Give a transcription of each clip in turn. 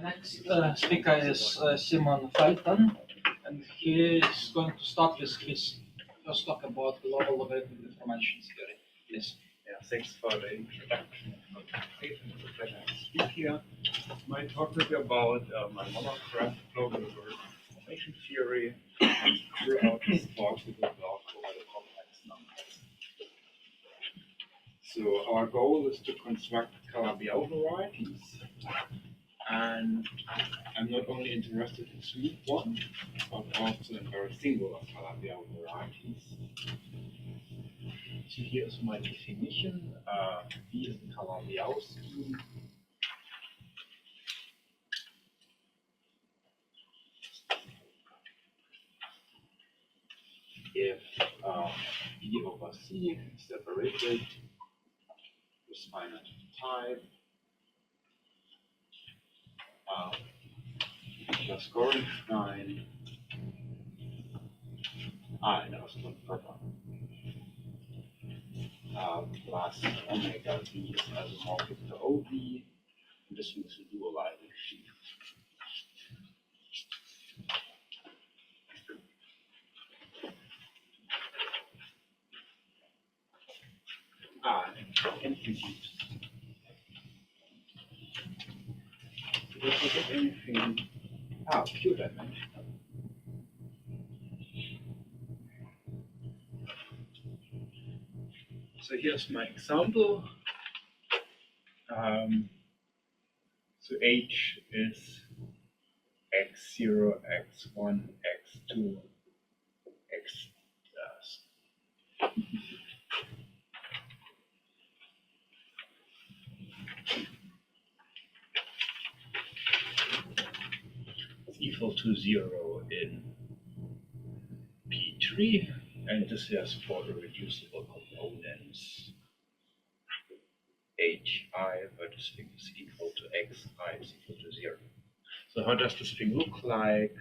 Next speaker is Simon Felten, and he is going to start with his first talk about global logarithmic deformations theory. Yes. Yeah, thanks for the introduction. It's a pleasure to speak here. My talk will be about my monograph, global logarithmic deformation theory. Throughout this talk, we will talk over the complex numbers. So our goal is to construct Calabi-Yau varieties. And I'm not only interested in smooth ones, but also in very singular Calabi-Yau varieties. So here's my definition. V is the Calabi-Yau scheme. If B over C is separated with finite type, plus Gorenstein, that was not proper, plus omega V is isomorphic to OV, and this means a dualization. Infinite. Did I forget anything? Pure dimensional. So here's my example. So H is x0, x1, x2, x. Equal to 0 in P3, and this has for the reducible components hi, where this thing is equal to xi is equal to 0. So how does this thing look like?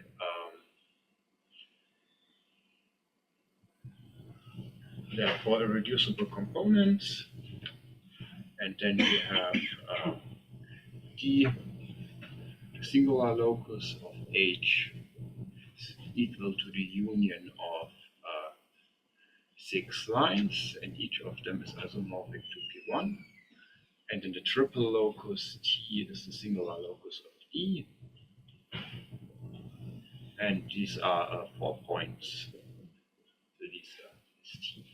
For the reducible components, and then we have d, the singular locus of H is equal to the union of 6 lines, and each of them is isomorphic to P1. And in the triple locus, T is the singular locus of E. And these are 4 points. So these is T.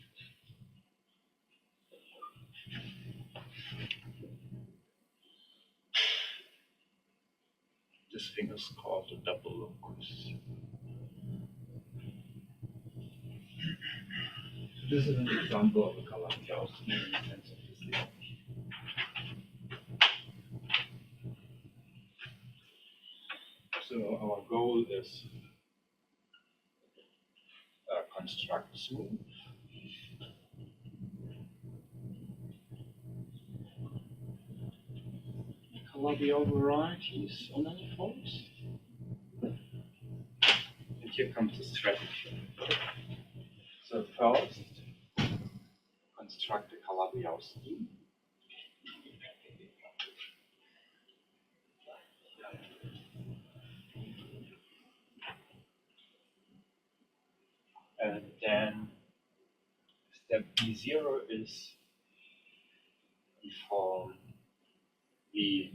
This thing is called a double locus. This is an example of a Calabi-Yau scheme in the sense of this layout. So our goal is construct smooth. Calabi-Yau varieties on any forms. And here comes the strategy. So first, construct a Calabi-Yau scheme. And then step B0 is deform V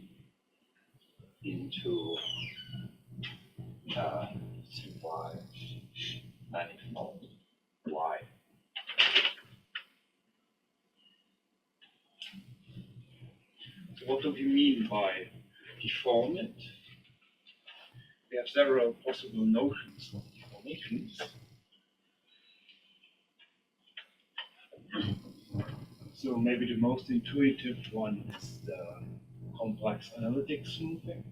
into CY manifold Y. So what do we mean by deform it? We have several possible notions of deformations. So maybe the most intuitive one is the complex analytic smoothing.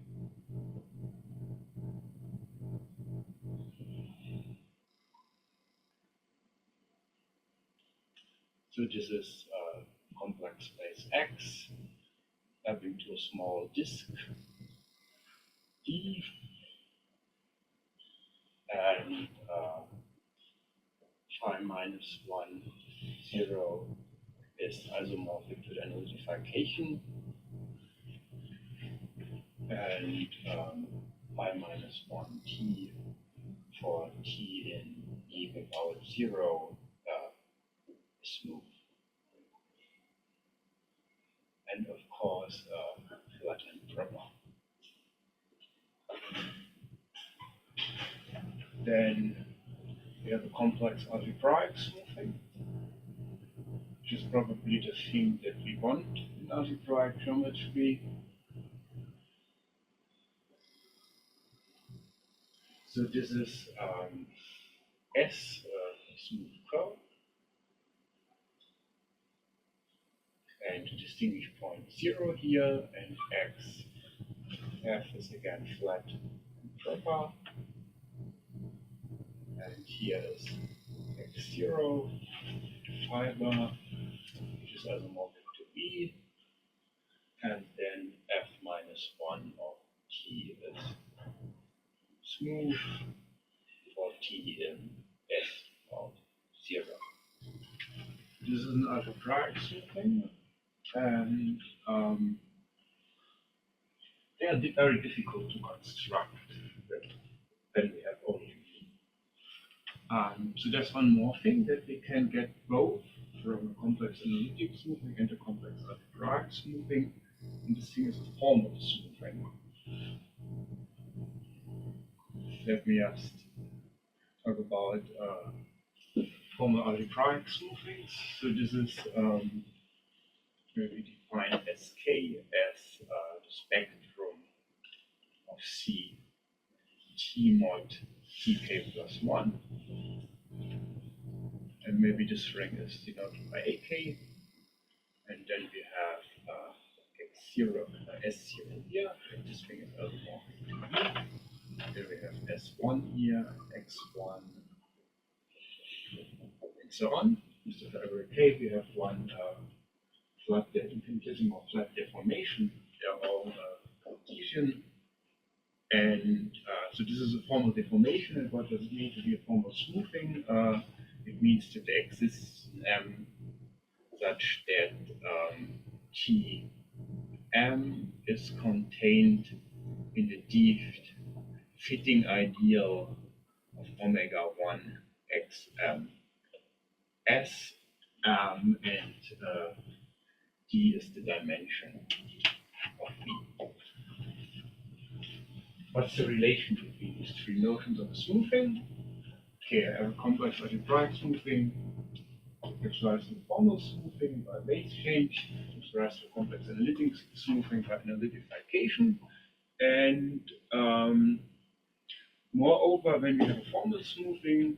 So this is a complex space X having to a small disk D, and phi minus 1, 0 is isomorphic to the nullification. and pi minus 1t for t in e without 0 smooth. And of course, flat and proper. Then we have a complex algebraic smoothing, which is probably the thing that we want in algebraic geometry. So this is S, smooth curve, and to distinguish point 0 here, and X, F is again flat and proper, and here is X0, fiber, which is isomorphic to E, and then F minus 1 of T is smooth for T in S of 0. This is an algebraic smoothing, and they are very difficult to construct when we have only. So there's one more thing, that we can get both from a complex analytic smoothing and a complex algebraic smoothing, and this thing is a formal smoothing. Let me just talk about formal algebraic smoothings. So this is where we define Sk as the spectrum of C T mod Tk plus 1. And maybe this ring is denoted by Ak. And then we have X0, S0 here, and this ring is isomorphic. Then we have S1 here, X1, and so on. So for every K, we have one flat infinitesimal flat deformation. They're all Cartesian. And so this is a formal deformation. And what does it mean to be a formal smoothing? It means that there exists an M such that Tm is contained in the Deft fitting ideal of omega 1 xm s, and D is the dimension of V. What's the relation between these three notions of a smoothing? Okay, I have a complex algebraic smoothing, gives rise to formal smoothing by base change, gives rise to complex analytic smoothing by analytification, and moreover, when we have a formal smoothing,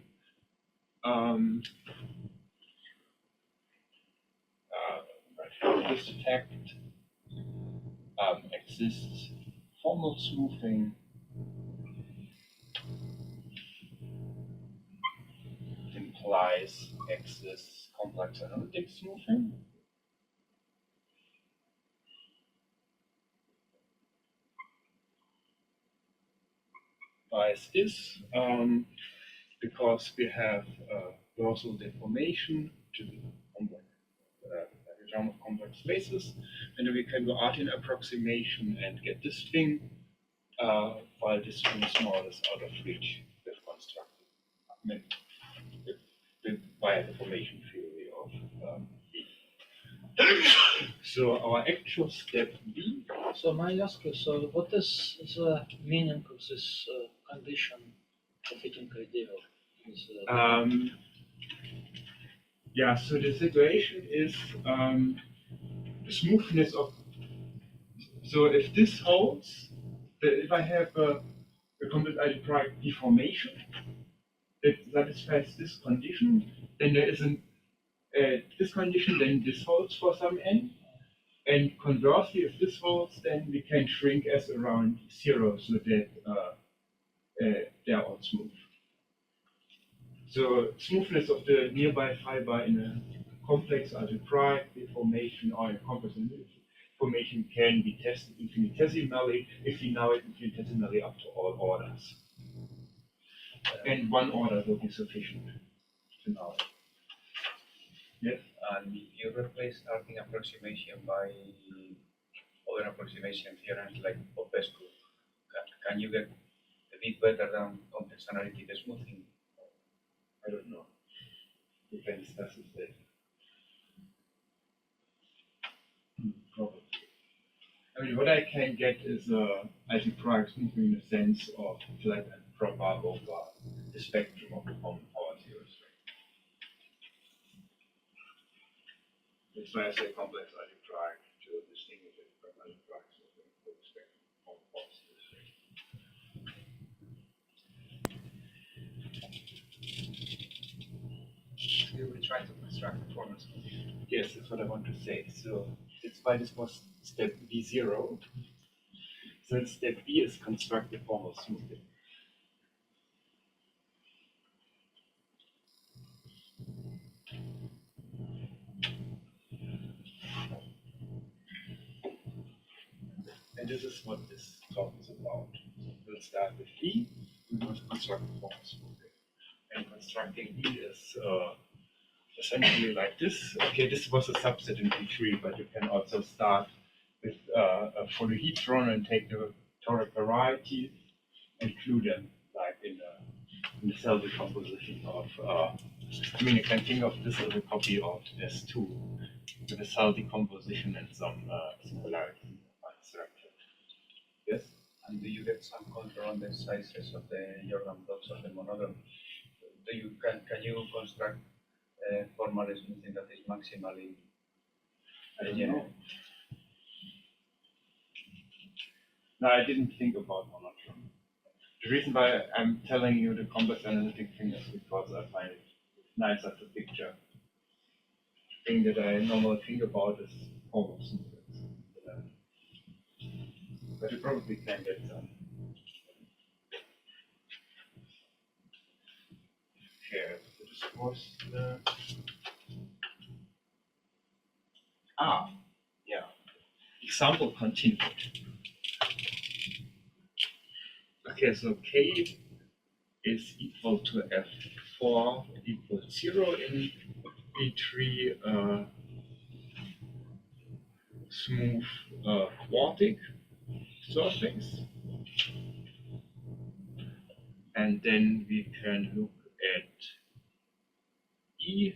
this fact exists. Formal smoothing implies exists complex analytic smoothing. Why is this? Because we have dorsal deformation to the complex diagram of complex spaces, and then we can go out in approximation and get this thing, while this thing is more or less out of reach with constructed, with via deformation theory of B. So our actual step B. So may I ask you, so what is the meaning of this condition of fitting ideal? Yeah, so the situation is the smoothness of. So if this holds, if I have a complete algebraic deformation that satisfies this condition, then there is this condition, then this holds for some n. And conversely, if this holds, then we can shrink S around 0 so that they're all smooth. So smoothness of the nearby fiber in a complex algebraic deformation or in a complex deformation can be tested infinitesimally if we know it infinitesimally up to all orders. And one order will be sufficient to know it. Yes? And if you replace starting approximation by other approximation theorems like Popescu, can you get a bit better than complex analytic smoothing? I don't know. We can discuss it later. Probably. I mean, what I can get is algebraic smoothing in the sense of flat and proper over the spectrum of the common power series. That's why I say complex algebraic to distinguish it from algebraic smoothing for the spectrum of common power series. You will try to construct the formal smoothing. Yes, that's what I want to say. So that's why this was step B0. So step B is construct the formal smoothing. And this is what this talk is about. We'll start with B. We want to construct the formal smoothing. And constructing B is essentially like this. Okay, this was a subset in B3, but you can also start with a polyhedron and take the toric variety, include them like in the cell decomposition of. I mean, you can think of this as a copy of S2 with a cell decomposition and some similarity structure. Yes. And do you get some control on the sizes of the Jordan blocks of the monodrome? Can you construct a formal smoothing that is maximally I don't know. No, I didn't think about monodrome. The reason why I'm telling you the complex analytic thing is because I find it nicer to picture. The thing that I normally think about is formal smoothings. But you probably can get some. Here, so this was the. Yeah. Example continued. Okay, so K is equal to F4 equals 0 in B3 smooth quartic surface. And then we can look at E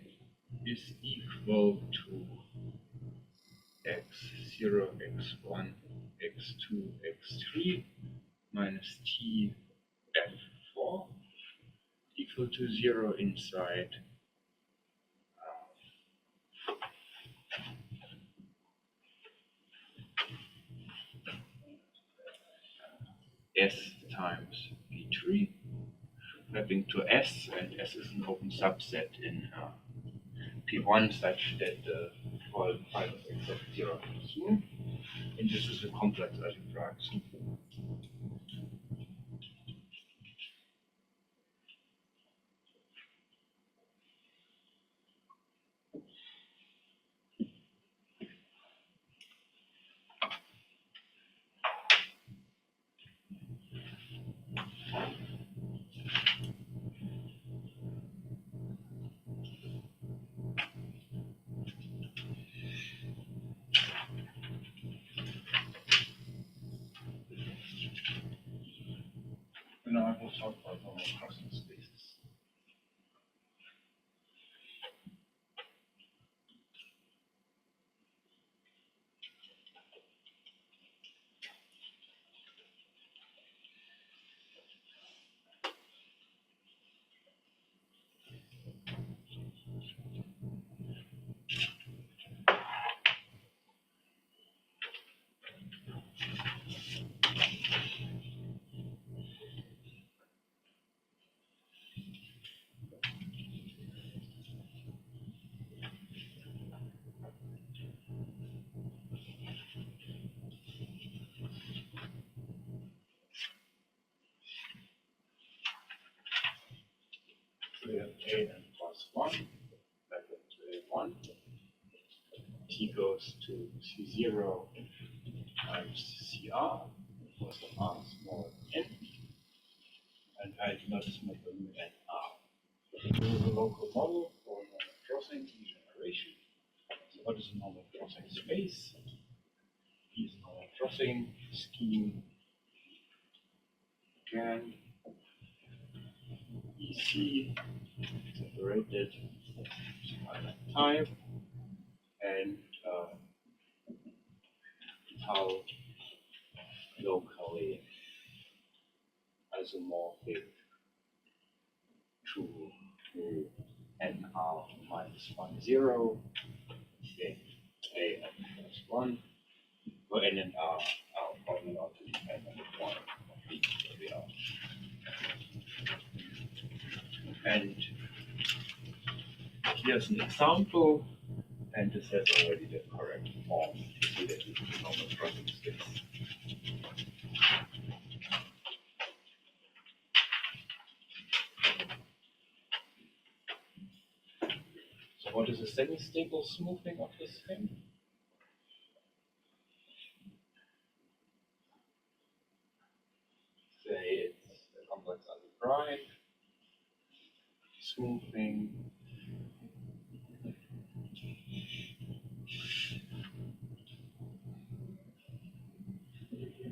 is equal to x0, x1, x2, x3 minus T F4 equal to 0 inside S times B3 mapping to S, and S is an open subset in P1 such that the whole file is except 0 is smooth, and this is a complex algebra. And now I will talk about normal crossing spaces. So we have A and plus 1, back up to A1. T goes to C0 times CR, equals to R small n, and I do not small mu n R. This is a local model for normal crossing degeneration. So what is a normal crossing space? E is normal crossing scheme again. EC separated type and how locally isomorphic to nr minus 1, 0, then a n plus 1, where n and r are probably not to depend on the point of each of the r. And here's an example, and this has already the correct form. You see that it's normal process space. So what is a semi-stable smoothing of this thing? Say it's a complex algebraic smoothing.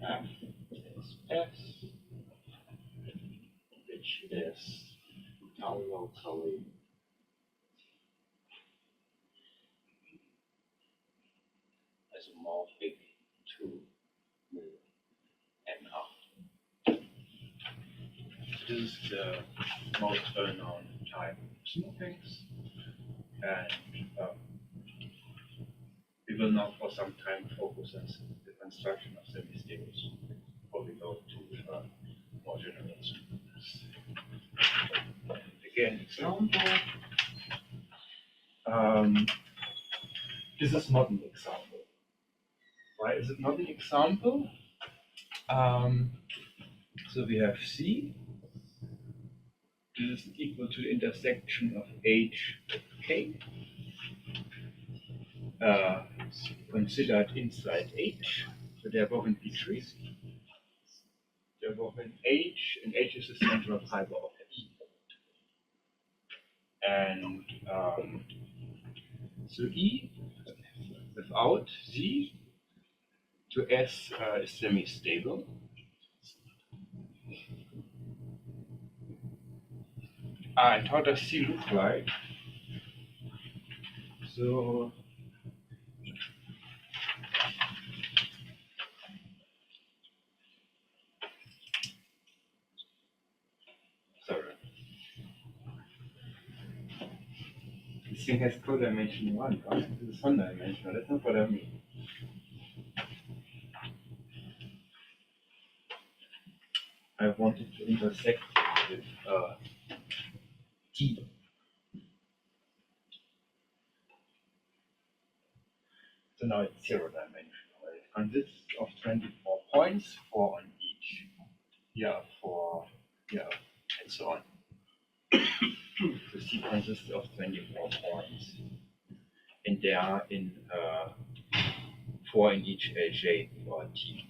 F is S, which is locally isomorphic to nr. This is the most well-known type of smoothings, and we will now for some time focus on the construction of semi-stable smoothings before we go to more general smoothings. Again, example. This is not an example. Why is it not an example? So we have C. This is equal to the intersection of H and K, considered inside H. So they are both in P3. They are both in H, and H is the central fiber of H. And so E without Z to S is semi-stable. And how does C look like? So sorry. This thing has codimension 1, right? This is one-dimensional. That's not what I mean. I wanted to intersect with T. So now it's 0-dimensional. It consists of 24 points, 4 on each. Here, 4, here, and so on. The C consists of 24 points. And there are in 4 in each Lj or T.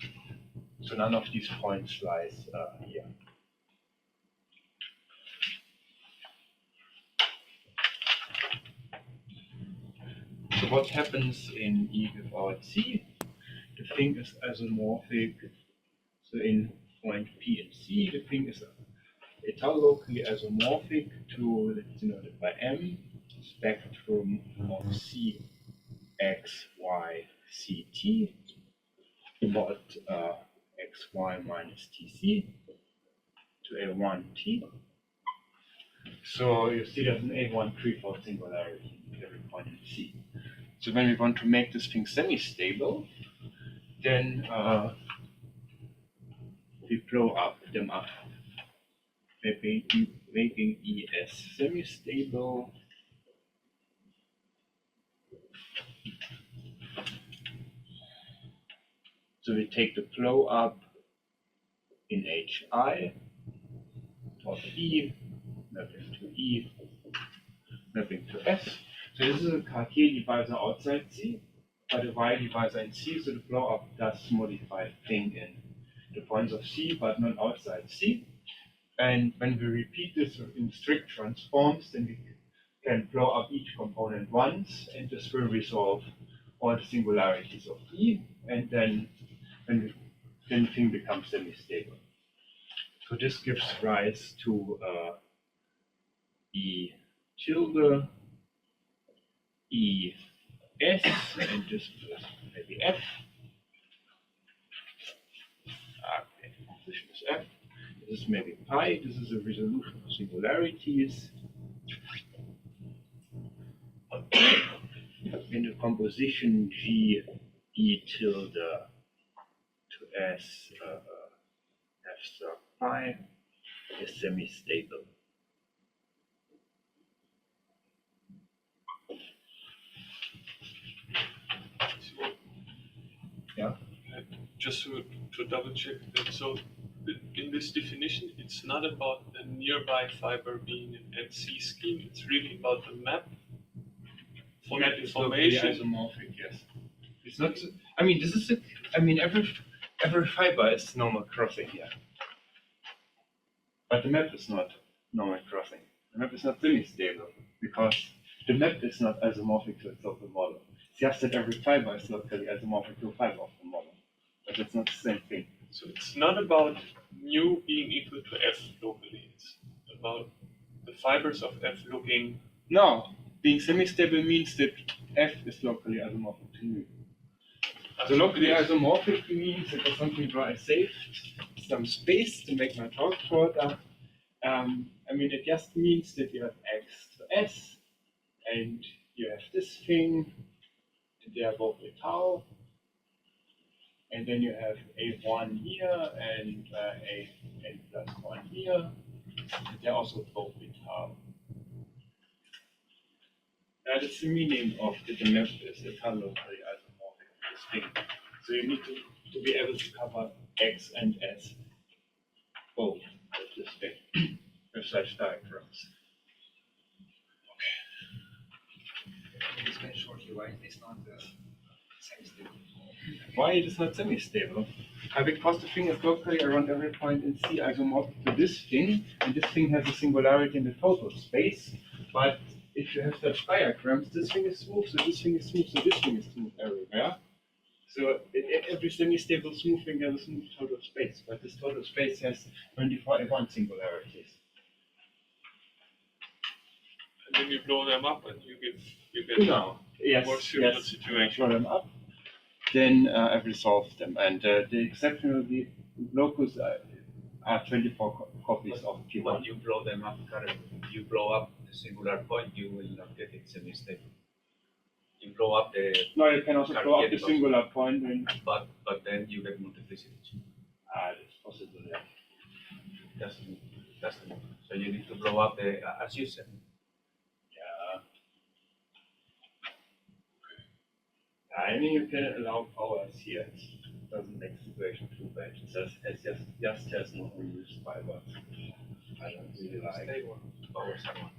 So none of these points lies here. So what happens in E without C? The thing is isomorphic. So in point P and C, the thing is locally isomorphic to, let's denoted by M, spectrum of C, X, Y, C, T, mod X, Y minus TC to A1 T. So you see there's an A1 3-fold singularity at every point in C. So when we want to make this thing semi-stable, then we blow up them up, making E as semi-stable. So we take the blow up in HI of E, mapping to E, mapping to S. So this is a Cartier divisor outside C, but a Y divisor in C, so the blow up does modify thing in the points of C, but not outside C. And when we repeat this in strict transforms, then we can blow up each component once, and this will resolve all the singularities of E, and then then the thing becomes semi-stable. So this gives rise to E tilde, E S, and this is maybe F. Okay, position is F. This is maybe pi. This is a resolution of singularities. In the composition G E tilde to S F sub pi is semi-stable. Yeah. Just to double check that, so in this definition, it's not about the nearby fiber being an NC scheme, it's really about the map for the deformation. Isomorphic, yes. It's not, I mean, this is, I mean, every fiber is normal crossing here. But the map is not normal crossing. The map is not semi-stable because the map is not isomorphic to its local model. It's just that every fiber is locally isomorphic to a fiber of the model. But it's not the same thing. So it's not about mu being equal to F locally, it's about the fibers of F looking. No, being semi-stable means that F is locally isomorphic to mu. So locally isomorphic means that for something where I saved some space to make my talk shorter. I mean, it just means that you have X to S, and you have this thing, and they are both a tau, and then you have A1 here and A n plus 1 here, and they're also both a tau. That's the meaning of the map is a tau locally isomorphic to this thing. So you need to be able to cover X and S both with this thing, with such diagrams. This can show you why it is not semi-stable. Why it is not semi-stable? Because the thing is locally around every point in C isomorphic to this thing, and this thing has a singularity in the total space. But if you have such diagrams, this thing is smooth, so this thing is smooth, so this thing is smooth everywhere. So every semi-stable smooth thing has a smooth total space, but this total space has 24 A1 singularities. And then you blow them up and you get No. Yes, more similar yes. situation. Blow them up. Then I resolve them, and the exceptional locus are 24 copies of When P1. you blow them up, if you blow up the singular point, you will not get it semi-stable. You blow up the, No, you can also blow up the singular point, and but then you get multiplicity. it's possible. Yeah. Doesn't. So you need to blow up the, as you said. Yeah. I mean, you can allow powers here. It doesn't make the situation too bad. It just has no unused fibers. I don't really like. Stable. Power someone.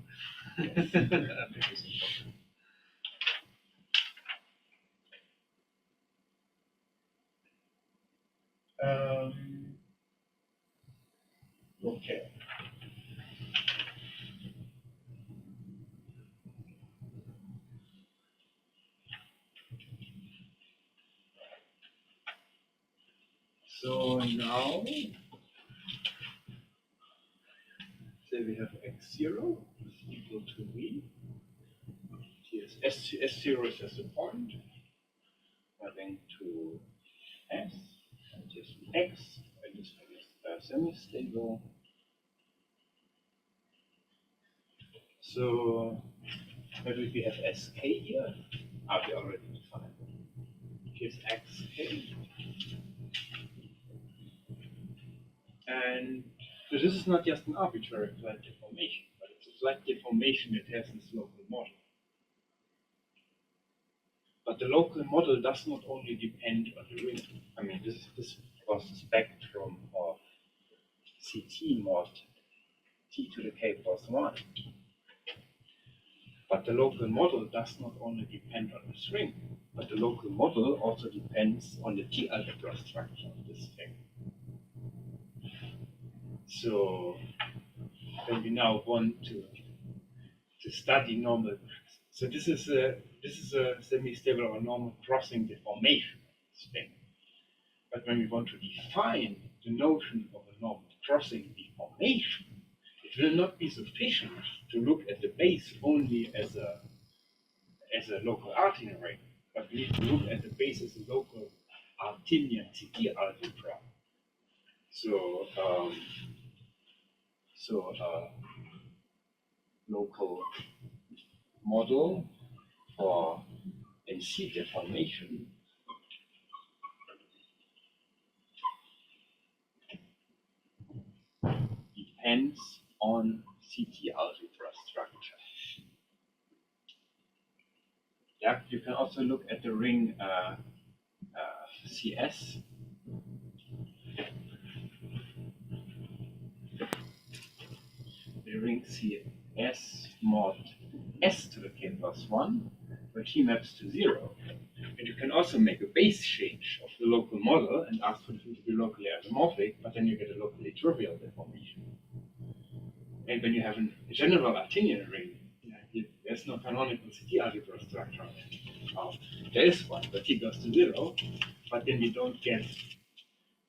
Yes. This is important. Okay. So now, say we have x0 is equal to v. Here's S0 is as a point, running to S, and this x, and this one is semi-stable. So, what do we have sk here? We already defined. Here's xk. And so this is not just an arbitrary flat deformation, but it's a flat deformation that has this local model. But the local model does not only depend on the ring. I mean, this was the spectrum of CT mod t to the k plus 1. But the local model does not only depend on this ring, but the local model also depends on the T algebra structure of this thing. So when we now want to study normal, so this is a semi-stable or normal crossing deformation of this thing. But when we want to define the notion of a normal crossing deformation, it will not be sufficient to look at the base only as a local Artinian ring, but we need to look at the base as a local Artinian CD algebra. Local model for NC deformation depends on CT algebra structure. Yeah, you can also look at the ring CS. The ring CS mod S to the k plus 1, where t maps to 0. And you can also make a base change of the local model and ask for the thing to be locally isomorphic, but then you get a locally trivial deformation. And when you have a general Artinian ring, there's no canonical CT algebra structure. There is one, but t goes to 0, but then you don't get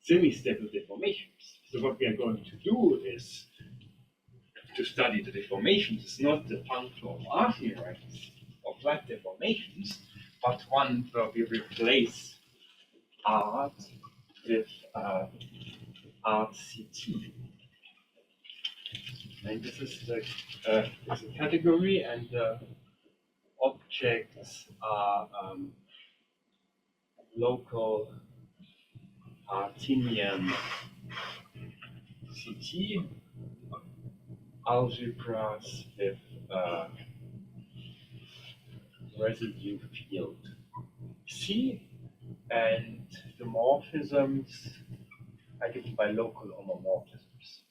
semi-stable deformations. So what we are going to do is to study the deformations is not the function of Artinian rings or flat deformations, but one where we replace art with art CT. And this is a category, and the objects are local Artinian CT algebras with residue field C, and the morphisms are given by local homomorphisms.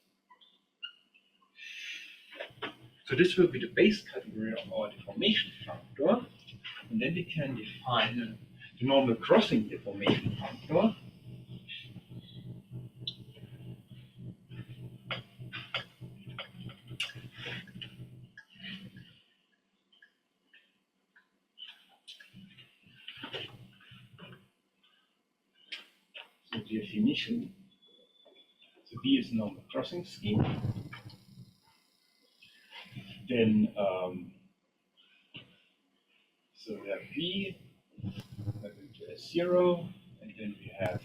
So this will be the base category of our deformation functor, and then we can define the normal crossing deformation functor. So the definition, so B is a normal crossing scheme. Then, so we have V into S0, and then we have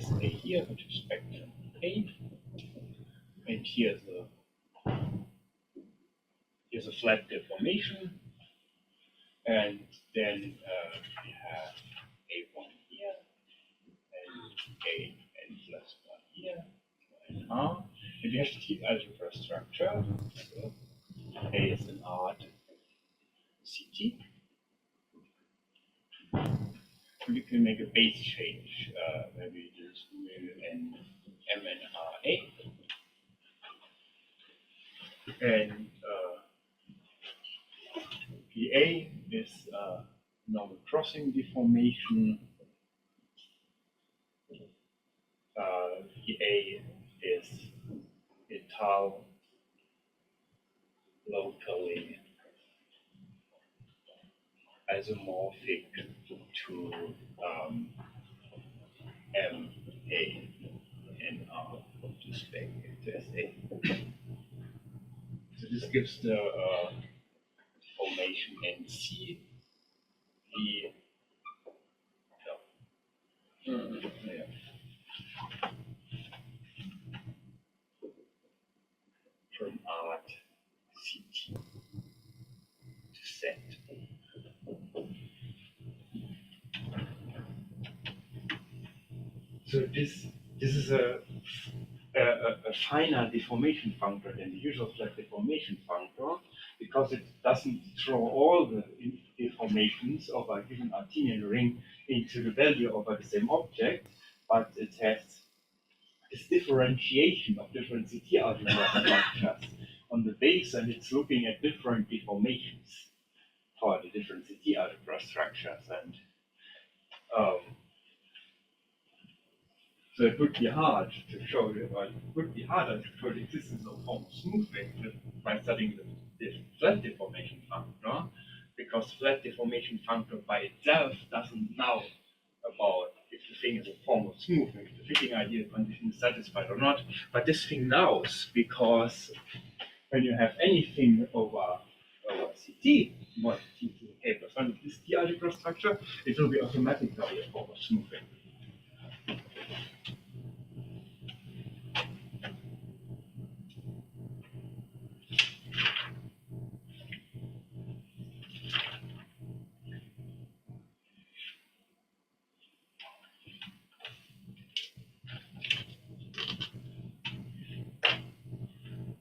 SA here, which is spectrum A, and here's a flat deformation, and then we have A1 here, and A n plus 1 here, and R, and we have the T algebra structure. So A is an art CT. We can make a base change where we just move M and RA. And PA is normal crossing deformation. PA is in tau locally isomorphic to M, A, and R to spec to SA. So this gives the formation NC, V, from art CT to set. So this is a finer deformation functor than the usual flat deformation functor, because it doesn't throw all the deformations of a given Artinian ring into the value of the same object, but it has this differentiation of different CT algebra structures on the base, and it's looking at different deformations for the different CT algebra structures. And so it would be hard to show, or it would be harder to show the existence of formal smoothing by studying the flat deformation functor, because flat deformation functor by itself doesn't know about if the thing is a form of smoothing, if the fitting ideal condition is satisfied or not. But this thing knows, because when you have anything over CT, what T to the K plus 1 is the algebra structure, it will be automatically a form of smoothing.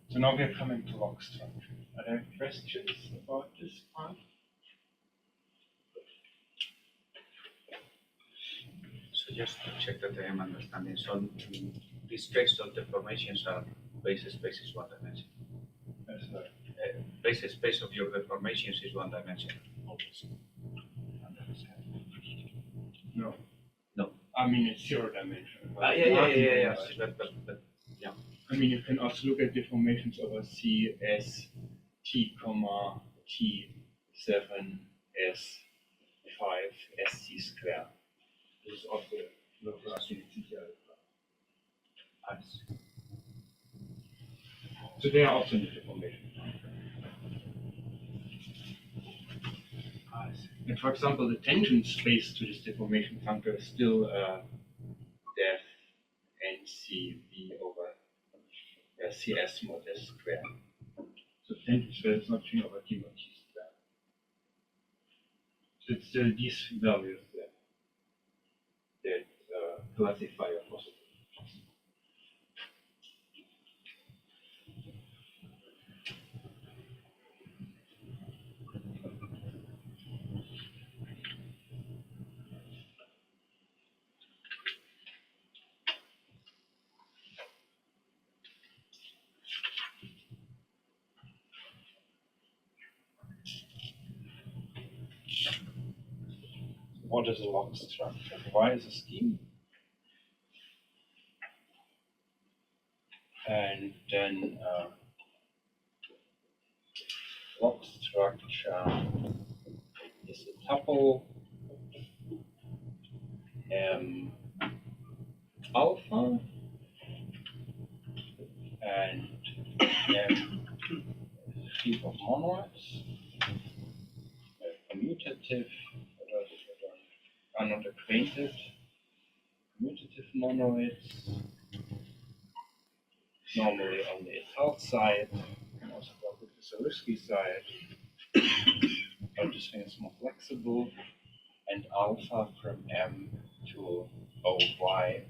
So now we are coming to log structure. Are there questions about this part? So just to check that I am understanding, so in this case, all deformations are basis space is one dimension. That's right. Basis space of your deformations is one dimension. No. No. I mean, it's 0-dimensional. Yeah. But I mean, you can also look at deformations over C as T, T7 S5 SC square. This is also logarithmic algebra. So they are also in the deformation. And for example, the tangent space to this deformation functor is still def NCV over CS mod S square. So tangent space is not G over T mod T square. So it's still these values that classify a possible. What is a log structure? Why is a scheme? And then log structure is a tuple alpha and field of monoids, commutative, are not acquainted, commutative monoids, normally on the south side, you can also work with the Zariski side, but this thing is more flexible, and alpha from M to OY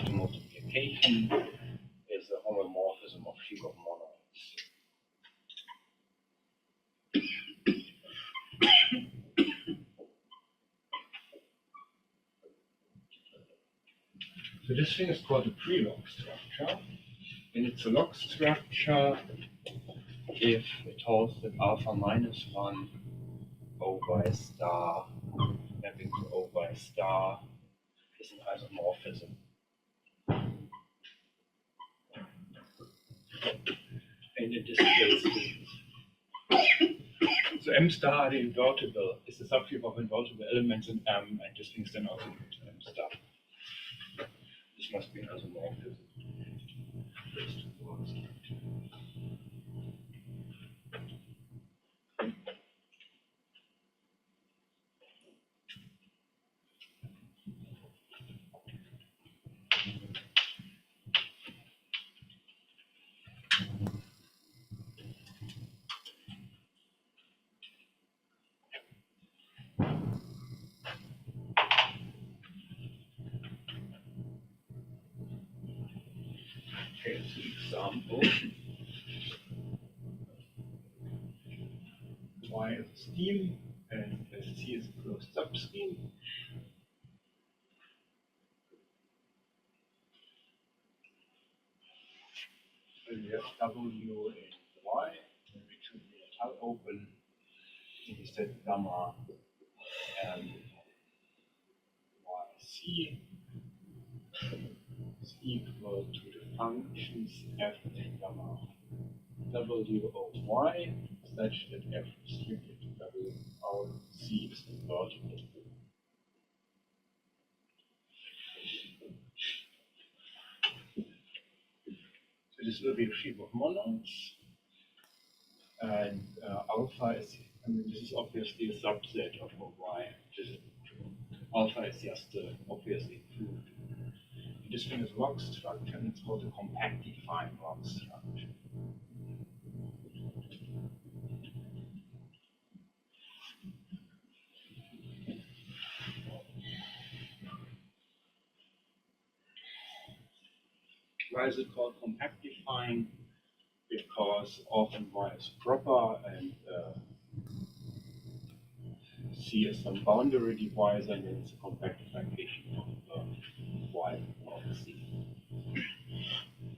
to multiplication is the homomorphism of field of monoids. So this thing is called a pre-log structure, and it's a log structure if it holds that alpha minus 1 OY star mapping to OY star is an isomorphism. And in this case, so M star the invertible is the subfield of invertible elements in M, and this thing is then also equal to M star. This must be an isomorphism. Okay, it's an example. Y is a scheme, and SC is a closed subscheme. So we have W in Y, and we should be a tuple open. We set gamma and YC is equal to the functions f and gamma W of Y such that f is union to W out C is invertible. this will be a sheaf of monoids, and alpha is, I mean, this is obviously a subset of Y. Alpha is just obviously proved. This one is log structure, and it's called a compact defined log structure. Why is it called compact defined? Because often Y is proper and C is some boundary divisor, and then it's a compactification of Y of C.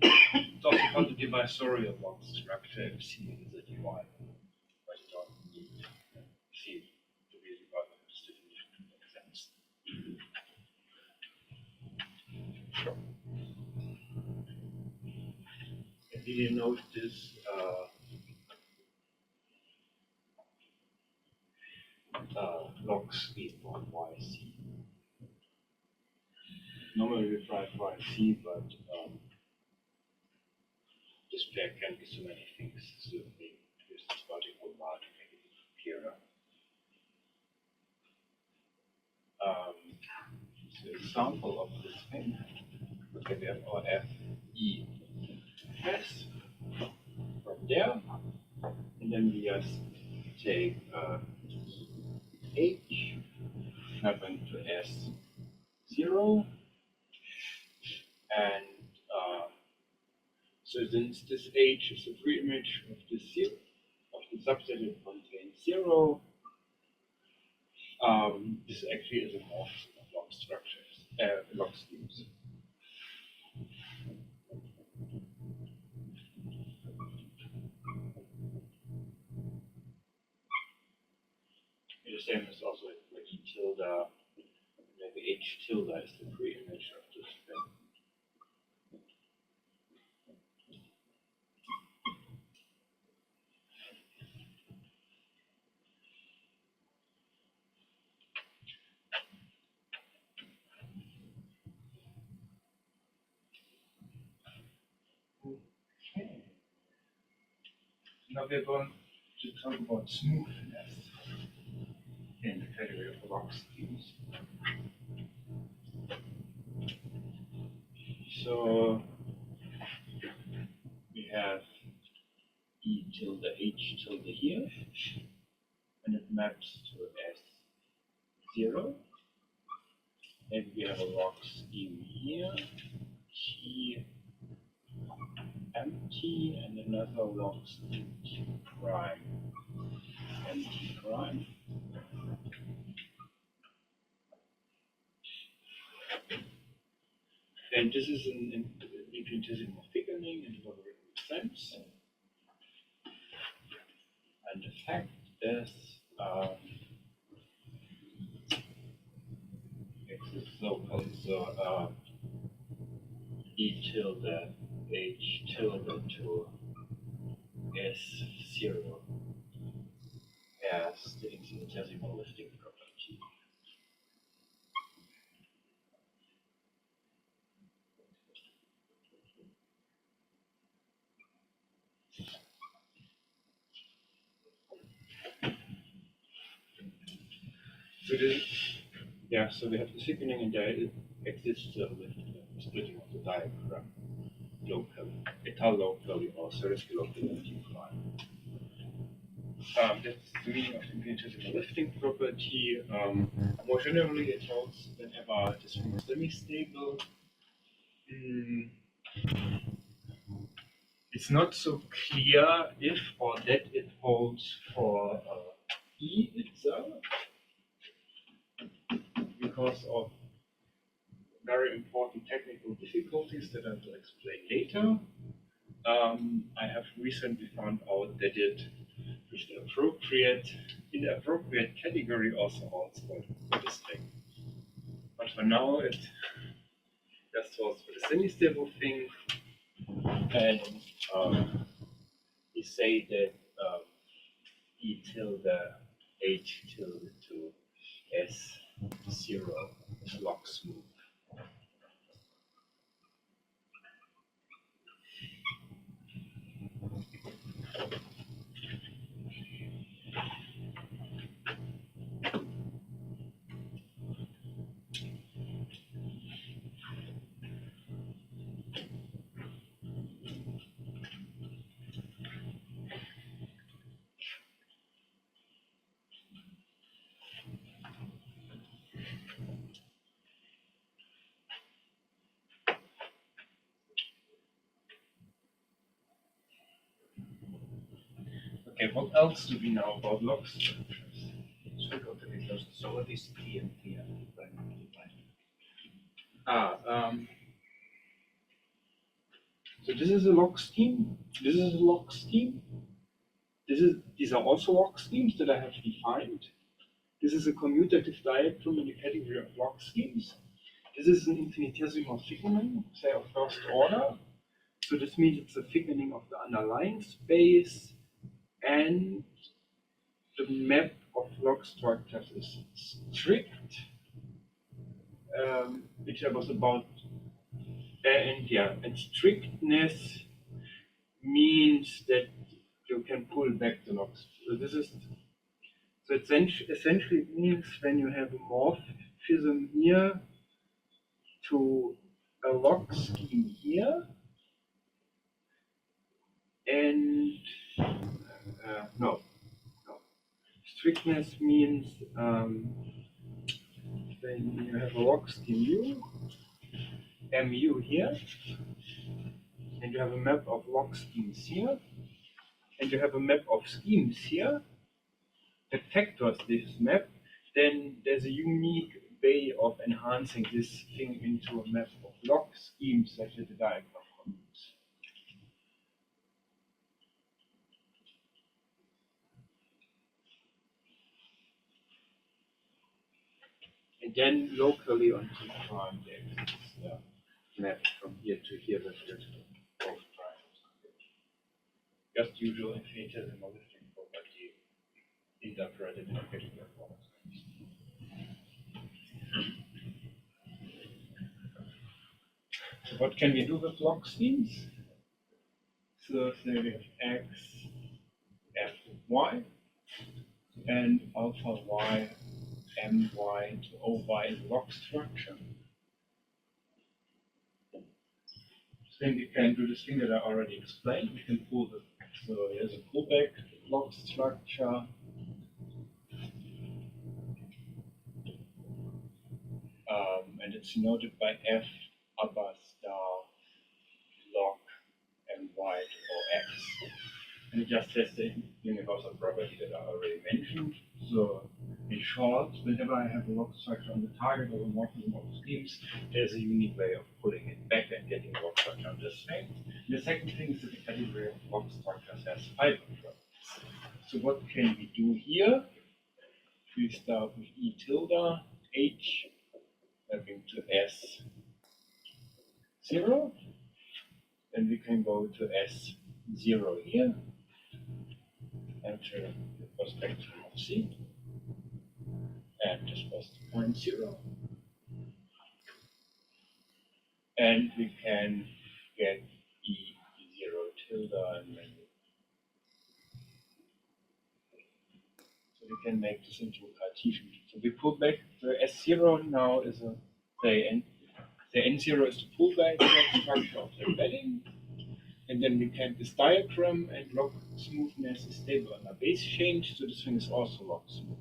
It's also called the divisorial log structure if C is a divisor. But you don't need C to be a divisor for this definition to make sense. And did you note this log scheme on YC? Normally we try YC, but this pair can be so many things. So we use this particle bar to make it clearer. So example of this thing. Okay, we have our F, E, S from there, and then we just take H, happen to S 0, and so since this H is a free image of this zero, of the subset it contains 0, this actually is a morphism of log structures, log schemes. The same is also with E tilde, maybe H tilde is the free image of this thing. Okay. Now we're going to talk about smoothness in the category of log schemes. So we have E tilde H tilde here, and it maps to S0. And we have a log scheme here, T empty, and another log scheme T prime, empty prime. And this is an infinitesimal thickening in logarithmic sense. And the fact is, X is local, so E tilde H tilde to S0 has the infinitesimal lifting property. So this, yeah, so we have the thickening, and there exists a splitting of the diagram locally, locally, or theoretically locally empty prime. That's the meaning of the infinitesimal lifting property. More generally, it holds whenever this thing is semi-stable. It's not so clear if or that it holds for E itself, because of very important technical difficulties that I will explain later. I have recently found out that it, with the inappropriate category, also holds for this thing. But for now, it just holds for the semi-stable thing, and we say that E tilde H tilde to S0 is log smooth. what else do we know about log structures? So go to the close. So what is T and T are defined? So this is a log scheme. This is a log scheme. These are also log schemes that I have defined. This is a commutative diagram in the category of log schemes. This is an infinitesimal thickening, say of first order. So this means it's a thickening of the underlying space, and the map of log structures is strict, which I was about. And strictness means that you can pull back the logs. So essentially it means when you have a morphism here to a log scheme here, and no. Strictness means when you have a log scheme mu here, and you have a map of log schemes here, and you have a map of schemes here that factors this map, then there's a unique way of enhancing this thing into a map of log schemes such that the diagram commutes. And then locally on the prime there is map from here to here that is both primes. Just usual infinitesimalistic property interpreted in a particular form. So what can we do with log schemes? So say we have x, f, y, and alpha y, my to oy is log structure. Then we can do this thing that I already explained. We can pull the, so here's a pullback log structure. And it's denoted by f upper star log my to ox. And it just has the universal property that I already mentioned. So in short, whenever I have a log structure on the target of a morphism of schemes, there's a unique way of pulling it back and getting a log structure on this thing. And the second thing is that the category of log structures has fiber properties. So what can we do here? We start with E tilde H mapping to S0. Then we can go to S0 here, enter the perspective of C, and this was the point 0. And we can get E0 tilde and then so we can make this into a Cartesian. So we pull back the S0 now is a the N0 is the pullback structure of the embedding. And then we can this diagram, and log smoothness is stable under base change, so this thing is also log smooth.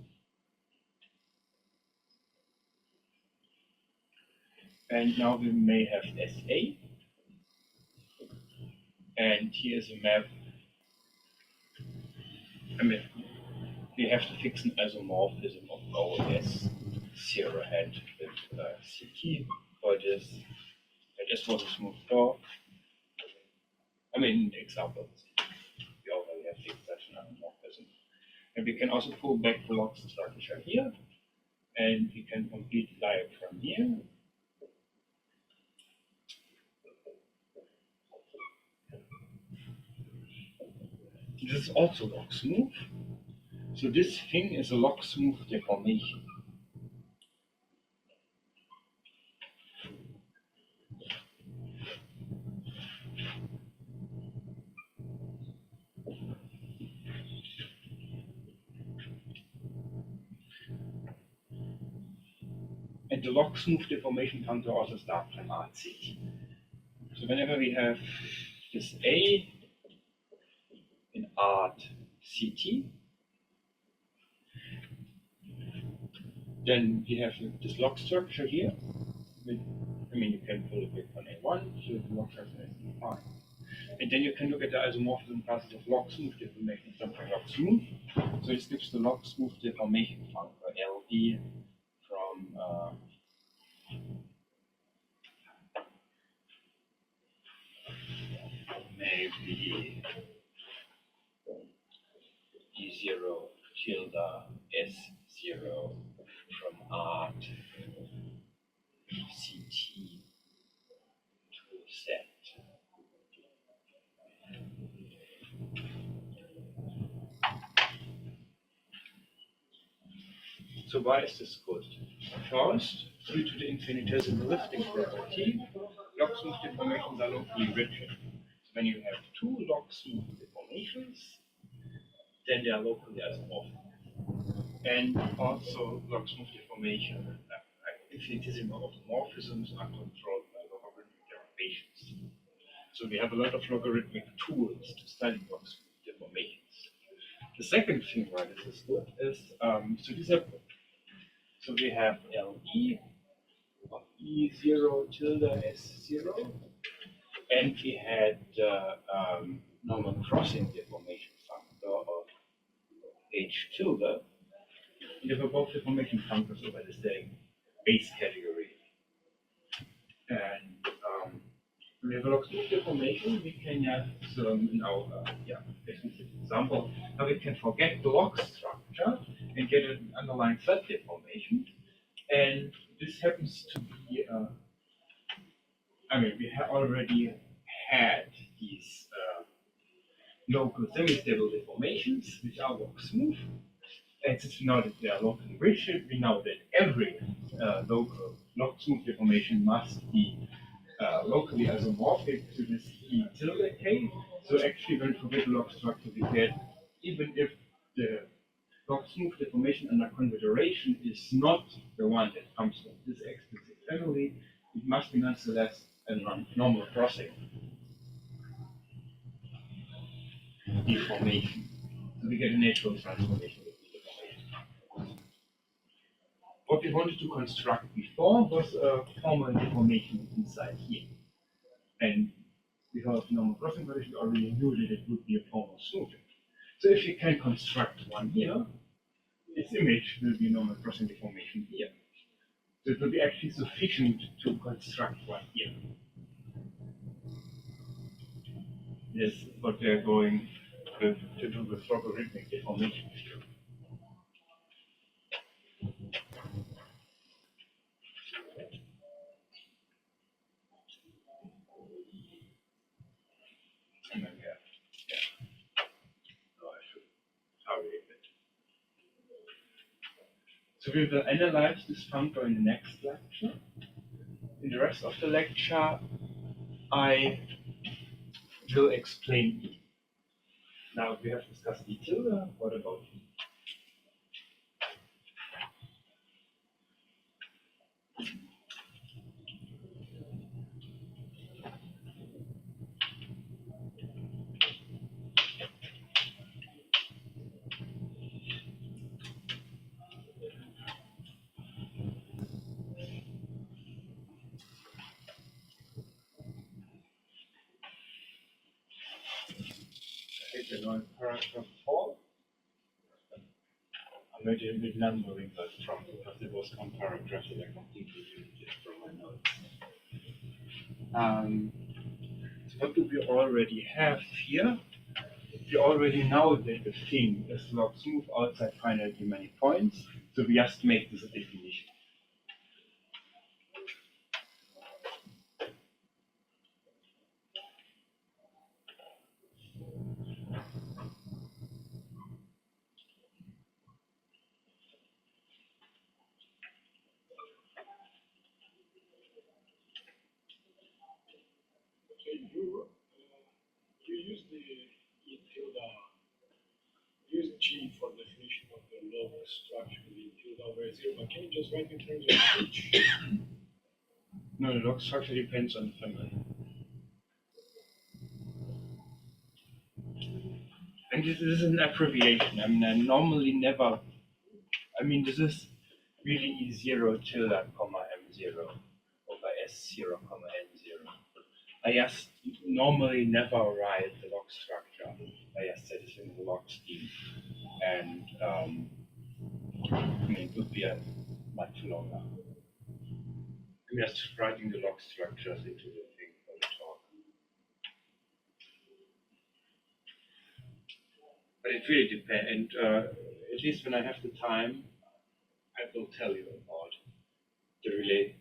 And now we may have SA, and here's a map. I mean, we have to fix an isomorphism of our S0 head with CT for this. And this was a smooth curve. I mean, the example, we already have fixed such an isomorphism. And we can also pull back the log structure here, and we can complete the diagram here. This is also log smooth. So this thing is a log smooth deformation. And the log smooth deformation comes to also start from RC. So whenever we have this A in art CT, then we have this log structure here. I mean, you can pull it back on A1, so the log structure is defined. And then you can look at the isomorphism classes of log smooth deformation, something log smooth. So this gives the log smooth deformation function, LD, from maybe E0 tilde S0 from R to CT to Z. So why is this good? First, due to the infinitesimal lifting property, log smooth deformations are locally rigid. When you have two log smooth deformations, then they are locally isomorphic. And also log smooth deformation, infinitesimal automorphisms are controlled by logarithmic derivations. So we have a lot of logarithmic tools to study log smooth deformations. The second thing why this is good is, so we have LE of E0 tilde S0, and we had normal crossing deformation factor of H tilde. And they were both deformation functors over the same base category. And when we have a log smooth deformation, we can have in our example, now we can forget the log structure and get an underlying flat deformation. And this happens to be, we have already had these local semi-stable deformations, which are log smooth. And since we know that they are locally rigid, we know that every local log smooth deformation must be locally isomorphic to this E tilde K. So actually, when we forget the log structure, we get, even if the log smooth deformation under consideration is not the one that comes from this explicit family, it must be nonetheless a normal crossing deformation. So we get a natural transformation with the deformation. What we wanted to construct before was a formal deformation inside here. And because of normal crossing condition, we already knew that it would be a formal smoothing. So if you can construct one here, this image will be normal crossing deformation here. So it will be actually sufficient to construct one here. This is what we are going to do with logarithmic deformation. And then we have, I should hurry a bit. So we will analyze this functor in the next lecture. In the rest of the lecture, I will explain E. Now we have discussed E tilde. What about E? Paragraph 4. I'm not even numbering that from because there was one paragraph that I completely deleted from my notes. So what do we already have here? We already know that the thing is log smooth outside finitely many points, so we just make this a definition. You use the E tilde, use G for definition of the log structure with E tilde over 0, but can you just write in terms of H? No, the log structure depends on the family. And this is an abbreviation. I normally never, this is really E0 tilde, comma M0 over S0, comma N0. I just normally never write the log structure by just satisfying the log scheme. And it would be a much longer. I'm just writing the log structures into the thing for the talk. But it really depends, and at least when I have the time, I will tell you about the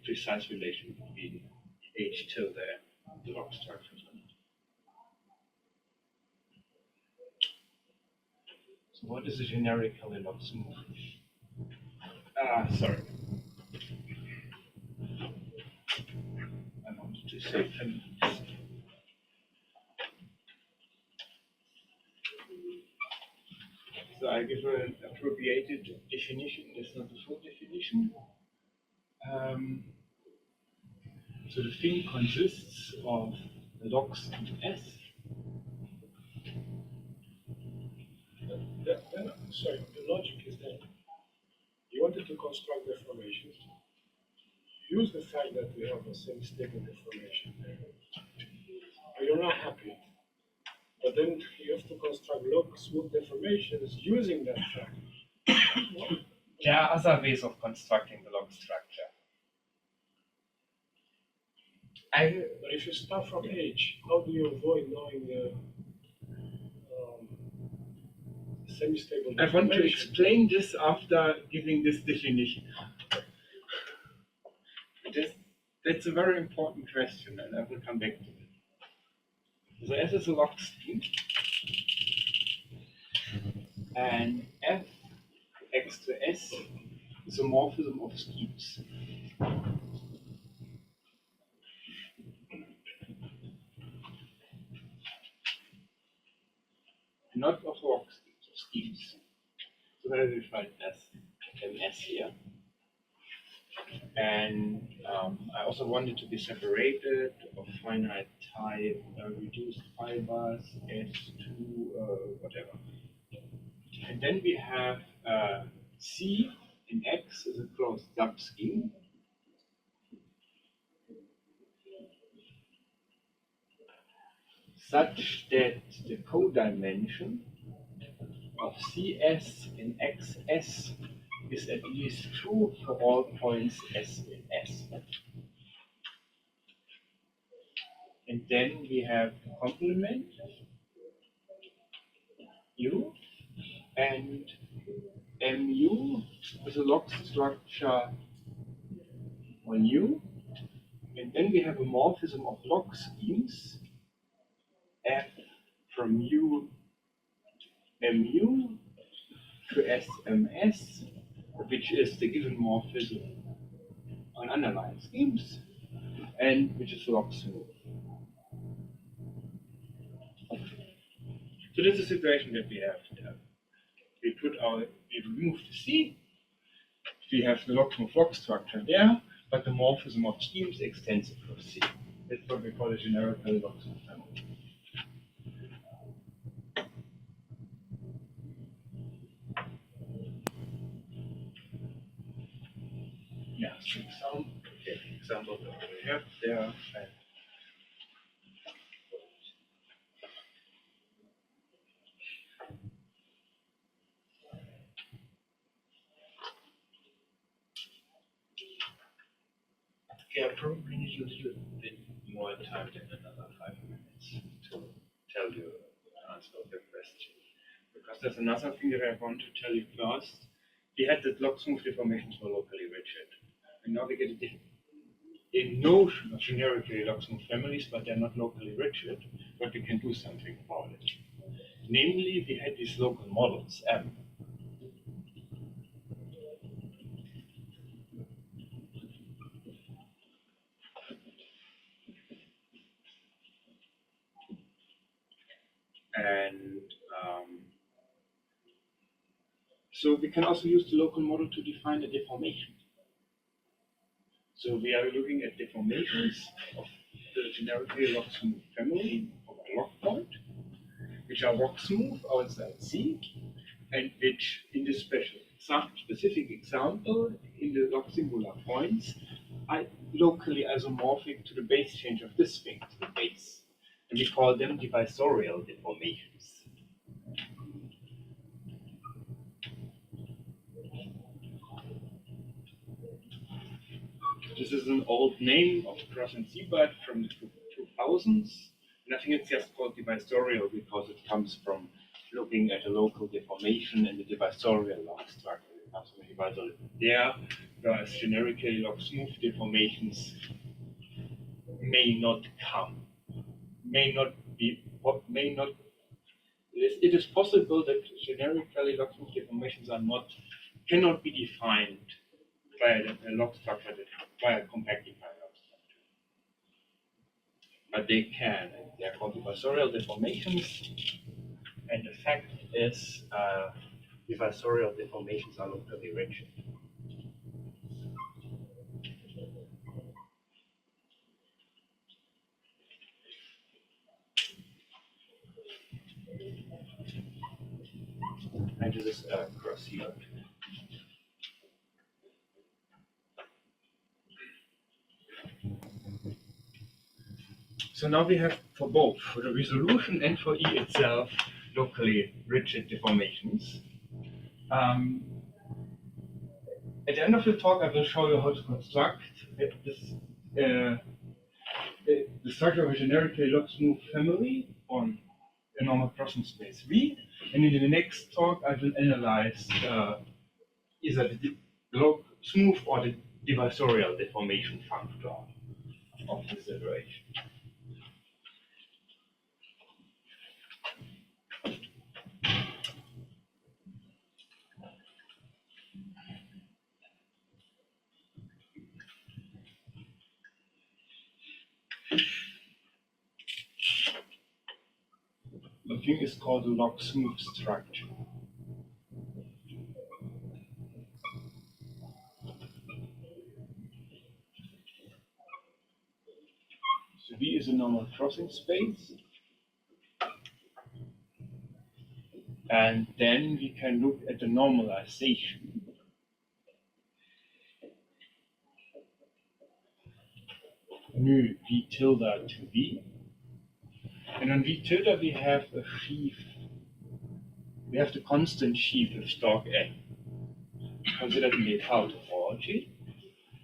precise relation between H till the log structures. So what is a generically log smooth? Sorry. I wanted to say feminist. So I give an abbreviated definition. That's not the full definition. So the thing consists of logs in S. Sorry, the logic is that you wanted to construct deformations. Use the fact that we have a semi-stable deformation there. But you're not happy. But then you have to construct log smooth deformations using that fact. There are other ways of constructing the log structure. But if you start from H, how do you avoid knowing the semi-stable I want to deformation? explain this after giving this definition. That's a very important question, and I will come back to it. So S is a log scheme, and F x to S is a morphism of schemes. Not of log schemes, of schemes. So that is defined as MS here. And I also want it to be separated of finite type, reduced fibers, S2, whatever. And then we have C in X is a closed subscheme. Such that the codimension of CS in XS is at least true for all points S in S. And then we have the complement U, and MU is a log structure on U. And then we have a morphism of log schemes F from U MU to SMS, which is the given morphism on underlying schemes, and which is log smooth. So this is the situation that we have here. We remove the C, we have the log smooth log structure there, but the morphism of schemes extends across C. That's what we call a generically log smooth family. Yeah, so example that we have there. Yeah, probably need a little bit more time than another 5 minutes to tell you the answer of your question. Because there's another thing that I want to tell you first. We had that log smooth deformations were locally rigid. And now we get a notion of generically log smooth families, but they're not locally rigid, but we can do something about it. Namely, we had these local models, M. And so we can also use the local model to define a deformation. So we are looking at deformations of the generically log smooth family of a log point, which are log smooth outside C, and which in this specific example, in the log singular points, are locally isomorphic to the base change of this thing, to the base. And we call them divisorial deformations. This is an old name of Cross and Siebert from the 2000s. And I think it's just called divisorial because it comes from looking at a local deformation in the divisorial log structure. It comes from divisorial there, whereas generically log smooth deformations may not come, may not be, what may not. It is possible that generically log smooth deformations cannot be defined by a log structure by a compacted log structure. But they can, and they are called divisorial deformations. And the fact is, divisorial deformations are locally rigid. And this is cross here. So now we have for both, for the resolution and for E itself, locally rigid deformations. At the end of the talk, I will show you how to construct this, the structure of a generically log smooth family on a normal crossing space V. And in the next talk, I will analyze either the log smooth or the divisorial deformation factor of this iteration. The thing is called a log smooth structure. So V is a normal crossing space. And then we can look at the normalization. Nu V tilde to V. And on V tilde we have a sheaf. We have the constant sheaf of stalk N, considered in the Tau topology.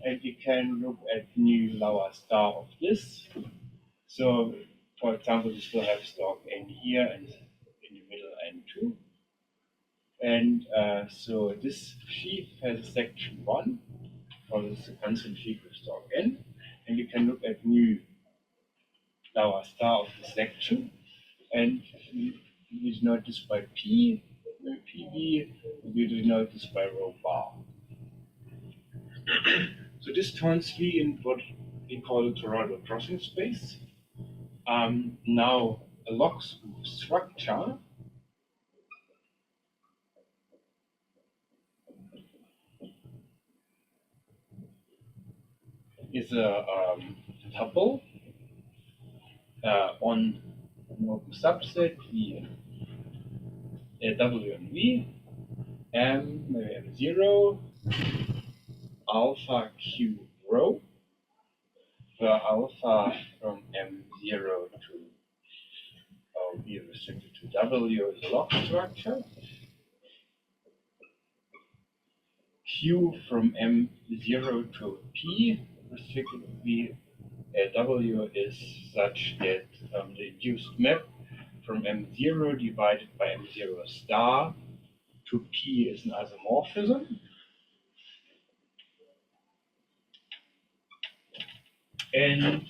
And we can look at nu lower star of this. So, for example, we still have stalk N here and in the middle N2. And so this sheaf has a section 1, or this is a constant sheaf of stalk N. And we can look at nu lower star of the section. And we denote this by P, PV, and we denote this by rho bar. So this turns V in what we call a toroidal crossing space. Now a log smooth structure is a tuple on an open subset V W and V M0 alpha Q rho, where alpha from M0 to V restricted to W is a log structure. Q from M0 to P restricted to V W is such that the induced map from M0 divided by M0 star to P is an isomorphism. And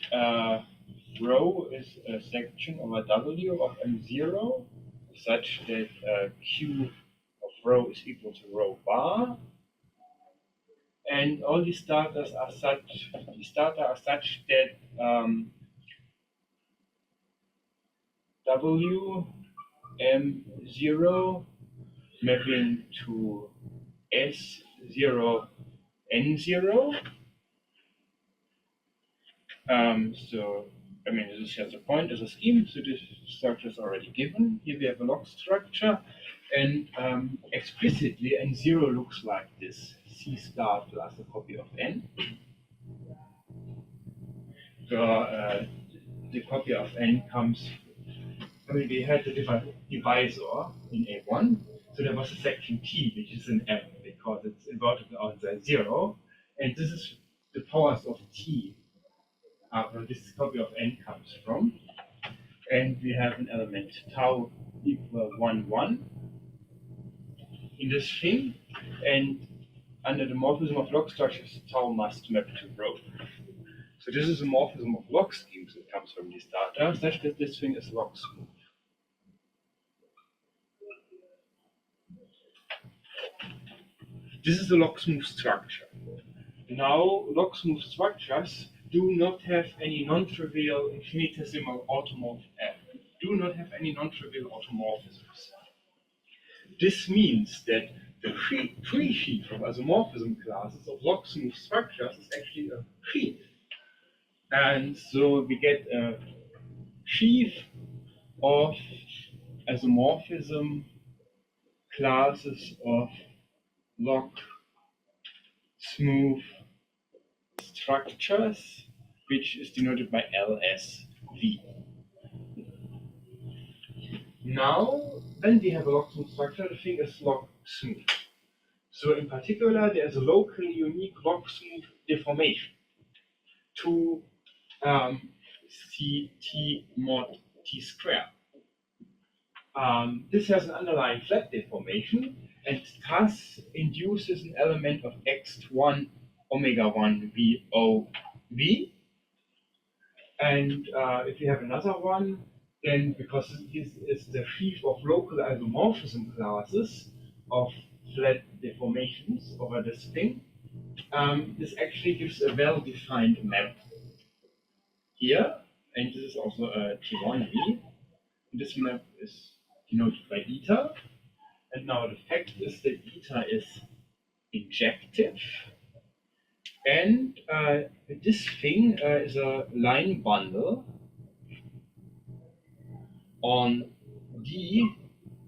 rho is a section over W of M0 such that Q of rho is equal to rho bar. And all these data are such that W M0 mapping to S0 N0. So, I mean, this is just a point as a scheme, so this structure is already given. Here we have a log structure, and explicitly N0 looks like this: C star plus a copy of N. So, the copy of n comes, I mean, we had the divisor in A1, so there was a section T, which is an M, because it's invertible outside 0, and this is the powers of T, where this copy of n comes from. And we have an element tau equal 1, 1 in this thing, and under the morphism of log structures, tau must map to rho. So this is a morphism of log schemes that comes from these data, such that this thing is log smooth. This is a log smooth structure. Now, log smooth structures do not have any non-trivial infinitesimal automorphisms. This means that the free sheaf of isomorphism classes of log smooth structures is actually a sheaf. And so we get a sheaf of isomorphism classes of log smooth structures, which is denoted by LSV. Now, when we have a log smooth structure, the thing is log smooth. So in particular, there is a locally unique log smooth deformation to Ct mod t square. This has an underlying flat deformation and thus induces an element of x1 omega 1 v o v. And if you have another one, then because this is the sheaf of local isomorphism classes of flat deformations over this thing, this actually gives a well-defined map here, and this is also a T1V. This map is denoted by eta, and now the fact is that eta is injective, and this thing is a line bundle on D,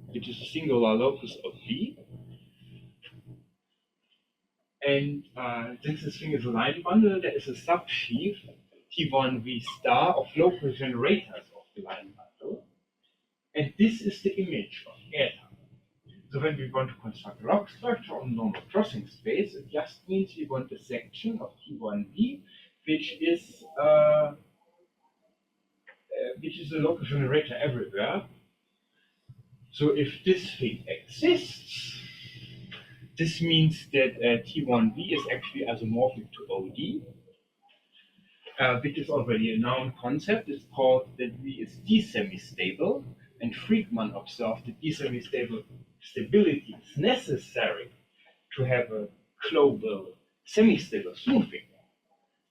which is a singular locus of V. And since this thing is a line bundle, there is a subsheaf T1V star of local generators of the line bundle. And this is the image of eta. So when we want to construct a log structure on normal crossing space, it just means we want a section of T1V, which is a local generator everywhere. So if this thing exists, this means that T1V is actually isomorphic to OD, which is already a known concept. It's called that V is d-semistable, and Friedman observed that d-semistable stability is necessary to have a global semistable smoothing.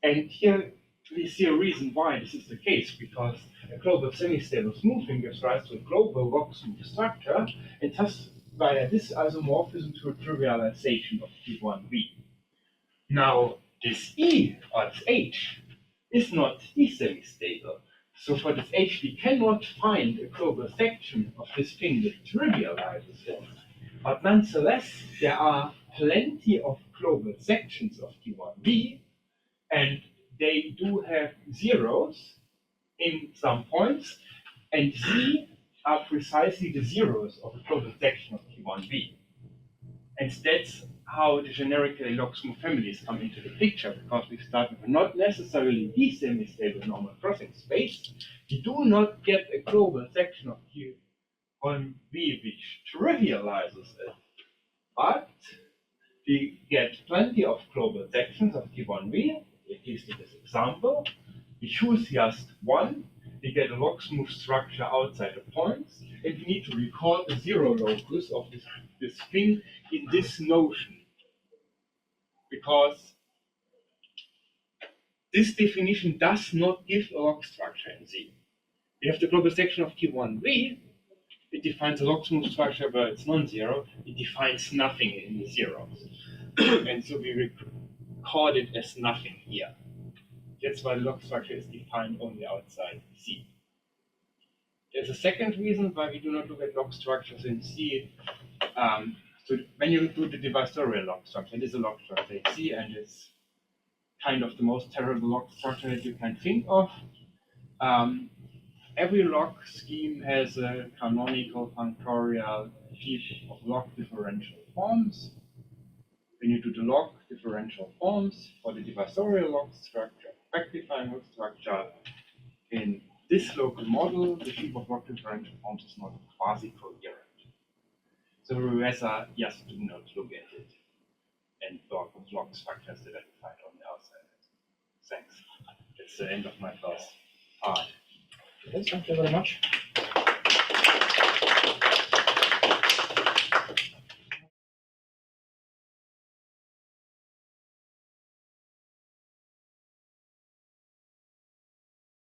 And here we see a reason why this is the case, because a global semistable smoothing gives rise to a global log smooth structure, and thus via this isomorphism to a trivialization of T1V. Now, this E, or this H, is not d-semistable. So for this H, we cannot find a global section of this thing that trivializes it. But nonetheless, there are plenty of global sections of T1V, and they do have zeros in some points, and Z are precisely the zeros of a global section of T1V. And that's how the generically log smooth families come into the picture, because we start with a not necessarily d-semistable normal crossing space. We do not get a global section of T1V which trivializes it, but we get plenty of global sections of T1V, at least in this example. We choose just one, we get a log smooth structure outside the points, and we need to record the zero locus of this thing in this notion. Because this definition does not give a log structure in Z. We have the global section of T1V, it defines a log smooth structure where it's non-zero, it defines nothing in the zeros. And so we record it as nothing here. That's why the log structure is defined only outside C. There's a second reason why we do not look at log structures in C. So when you do the divisorial log structure, it is a log structure in C, and it's kind of the most terrible log structure that you can think of. Every log scheme has a canonical functorial field of log differential forms. When you do the log differential forms for the divisorial log structure, rectifying log structure, in this local model, the field of log differential forms is not quasi-coherent. So we rather just do not look at it and work with log structures that are defined on the outside. Thanks. That's the end of my first part. Okay, thank you very much.